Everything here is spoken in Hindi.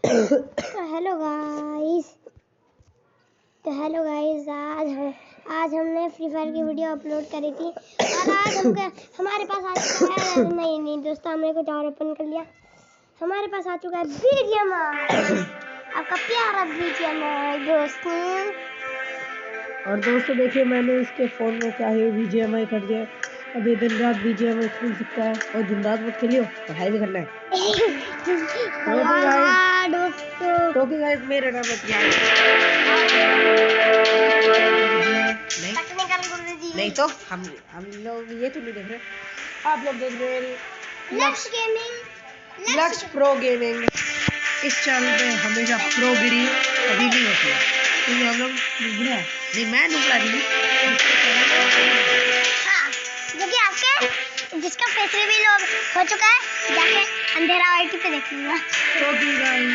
तो हेलो गाइस आज हमने फ्री फायर की वीडियो अपलोड करी थी और आज हमारे पास आ चुका है नहीं दोस्तों, हमने कुछ और ओपन कर लिया। हमारे पास आ चुका है बीजीएमआई, आपका प्यारा बीजीएमआई दोस्तों। और दोस्तों देखिए, मैंने इसके फ़ोन में क्या है बीजीएमआई कर दिया। अभी दिन रात बीजीएमआई खेल सकता है और दिन रात मत खेलियो, पढ़ाई भी करना है। तो गाइस मेरा नाम है नहीं तो हम लोग ये तो नहीं देख रहे, आप लोग देख रहे हैं लक्ष्य प्रो गेमिंग। इस चैनल पे हमेशा प्रोगिरी कभी नहीं होती है, क्योंकि हम लोग नुबड़ा नहीं, मैं नुबड़ा नहीं, हाँ, जो कि आपके जिसका फेस रिवील हो चुका है, जाके अंधेरा आईटी पे देख लूंगा। तो गाइस